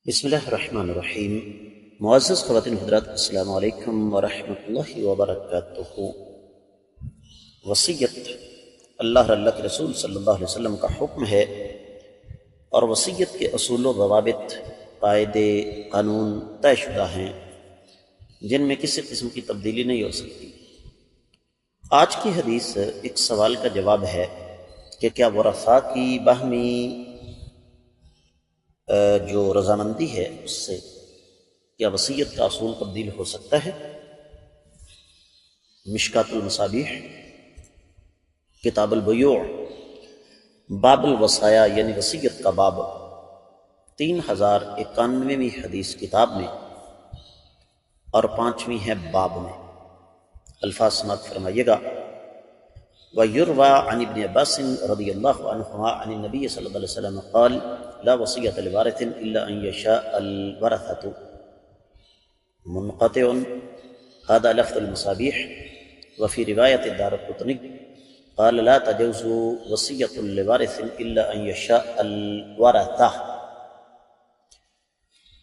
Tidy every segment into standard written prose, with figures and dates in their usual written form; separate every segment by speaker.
Speaker 1: بسم اللہ الرحمن الرحیم۔ معزز خواتین و حضرات، السلام علیکم ورحمۃ اللہ وبرکاتہ۔ وصیت اللہ کے رسول صلی اللہ علیہ وسلم کا حکم ہے، اور وصیت کے اصول و ضوابط، قاعدے، قانون طے شدہ ہیں جن میں کسی قسم کی تبدیلی نہیں ہو سکتی۔ آج کی حدیث ایک سوال کا جواب ہے کہ کیا ورثاء کی باہمی جو رضامندی ہے اس سے کیا وصیت کا اصول تبدیل ہو سکتا ہے؟ مشکات المصابیح، کتاب البیوع، باب الوصایا یعنی وصیت کا باب، 3091ویں حدیث کتاب میں اور 5ویں ہے باب میں۔ الفاظ سماعت فرمائیے گا۔ وَيُرْوَى عن ابن عباس رضی اللہ عنہما عن النبی صلی اللہ علیہ وسلم قال لا وصیۃ لوارث الا ان یشاء الورثۃ منقطع، هذا لفظ المصابیح۔ وفي رواية الدارقطني قال لا تجوز وصیۃ لوارث الا ان یشاء الورثہ۔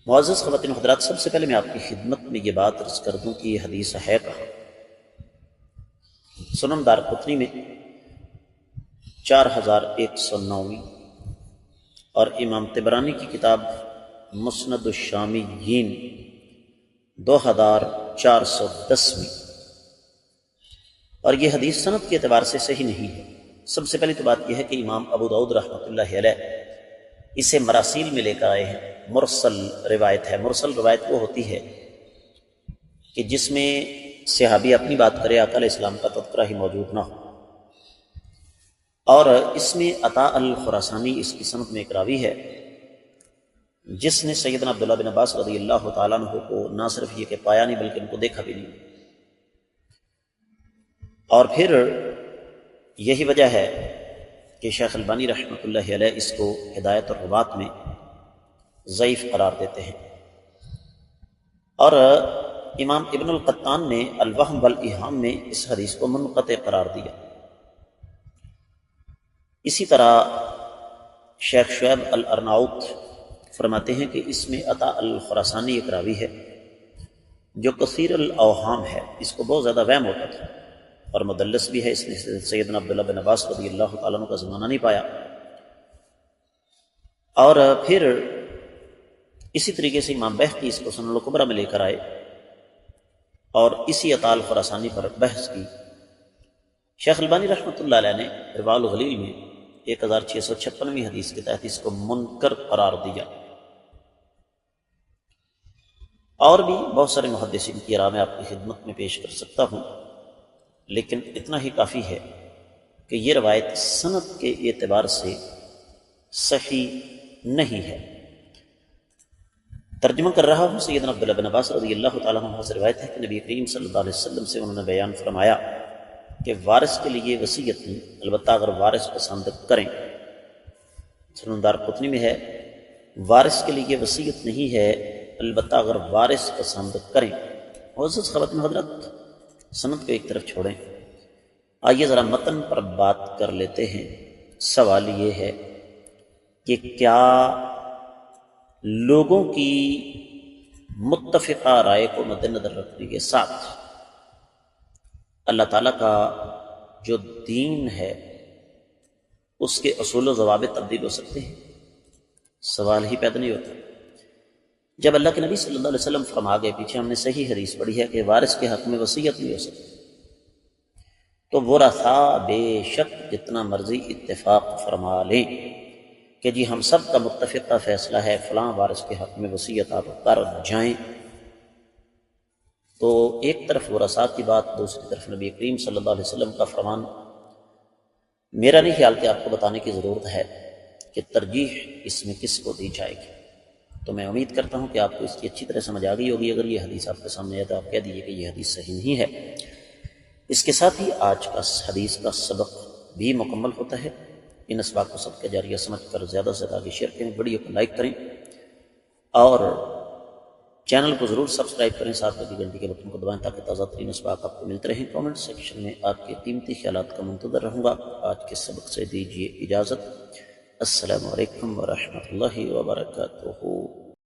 Speaker 1: معزز خواتین و حضرات، سب سے پہلے میں آپ کی خدمت میں یہ بات عرض کر دوں کہ یہ حدیث ہے کہاں۔ سنن دارقطنی میں 4109، اور امام طبرانی کی کتاب مسند الشامیین 2410 میں، اور یہ حدیث سند کے اعتبار سے صحیح نہیں ہے۔ سب سے پہلی تو بات یہ ہے کہ امام ابو داؤد رحمۃ اللہ علیہ اسے مراسیل میں لے کر آئے ہیں، مرسل روایت ہے۔ مرسل روایت وہ ہوتی ہے کہ جس میں صحابی اپنی بات کرے، آقا علیہ السلام کا تذکرہ ہی موجود نہ ہو، اور اس میں عطاء الخراسانی اس کی سند میں ایک راوی ہے جس نے سیدنا عبداللہ بن عباس رضی اللہ تعالیٰ عنہ کو نہ صرف یہ کہ پایا نہیں بلکہ ان کو دیکھا بھی نہیں، اور پھر یہی وجہ ہے کہ شیخ البانی رحمۃ اللہ علیہ اس کو ہدایت الرباط میں ضعیف قرار دیتے ہیں، اور امام ابن القطان نے الوہم والایہام میں اس حدیث کو منقطع قرار دیا۔ اسی طرح شیخ شعیب الارناؤط فرماتے ہیں کہ اس میں عطاء الخراسانی ایک راوی ہے جو کثیر الاوہام ہے، اس کو بہت زیادہ وہم ہوتا تھا اور مدلس بھی ہے، اس نے سیدنا عبداللہ بن عباس رضی اللہ تعالیٰ عنہ کا زمانہ نہیں پایا۔ اور پھر اسی طریقے سے امام بہقی اس کو سنن الکبریٰ میں لے کر آئے اور اسی عطاء الخراسانی پر بحث کی۔ شیخ البانی رحمۃ اللہ علیہ نے ارواء الغلیل میں 1656ویں حدیث کے تحت اس کو منکر قرار دیا۔ اور بھی بہت سارے محدثین کی رائے میں آپ کی خدمت میں پیش کر سکتا ہوں، لیکن اتنا ہی کافی ہے کہ یہ روایت سند کے اعتبار سے صحیح نہیں ہے۔ ترجمہ کر رہا ہوں۔ سیدنا عبداللہ بن عباس رضی اللہ تعالیٰ عنہ سے روایت ہے کہ نبی کریم صلی اللہ علیہ وسلم سے انہوں نے بیان فرمایا کہ وارث کے لیے وصیت نہیں، البتہ اگر وارث پسند کریں۔ سنن دارقطنی میں ہے وارث کے لیے وصیت نہیں ہے البتہ اگر وارث پسند کریں۔ معزز خواتین حضرات، سند کو ایک طرف چھوڑیں، آئیے ذرا متن پر بات کر لیتے ہیں۔ سوال یہ ہے کہ کیا لوگوں کی متفقہ رائے کو مد نظر رکھنے کے ساتھ اللہ تعالیٰ کا جو دین ہے اس کے اصول و ضوابط تبدیل ہو سکتے ہیں؟ سوال ہی پیدا نہیں ہوتا۔ جب اللہ کے نبی صلی اللہ علیہ وسلم فرما گئے، پیچھے ہم نے صحیح حدیث پڑھی ہے کہ وارث کے حق میں وصیت نہیں ہو سکتی، تو ورثاء بے شک جتنا مرضی اتفاق فرما لیں کہ جی ہم سب کا متفقہ فیصلہ ہے فلاں وارث کے حق میں وصیت آپ کر جائیں، تو ایک طرف ورثاء کی بات، دوسری طرف نبی کریم صلی اللہ علیہ وسلم کا فرمان۔ میرا نہیں خیال کہ آپ کو بتانے کی ضرورت ہے کہ ترجیح اس میں کس کو دی جائے گی، تو میں امید کرتا ہوں کہ آپ کو اس کی اچھی طرح سمجھ آ گئی ہوگی۔ اگر یہ حدیث آپ کے سامنے ہے تو آپ کہہ دیجیے کہ یہ حدیث صحیح نہیں ہے۔ اس کے ساتھ ہی آج کا حدیث کا سبق بھی مکمل ہوتا ہے۔ ان اسباق کو سب کا جاریہ سمجھ کر زیادہ سے زیادہ شیئر کریں، ویڈیو کو لائک کریں، اور چینل کو ضرور سبسکرائب کریں، ساتھ میں گھنٹی کے بٹن کو دبائیں تاکہ تازہ ترین اسباق آپ کو ملتے رہیں۔ کامنٹ سیکشن میں آپ کے قیمتی خیالات کا منتظر رہوں گا۔ آج کے سبق سے دیجیے اجازت۔ السلام علیکم ورحمۃ اللہ وبرکاتہ۔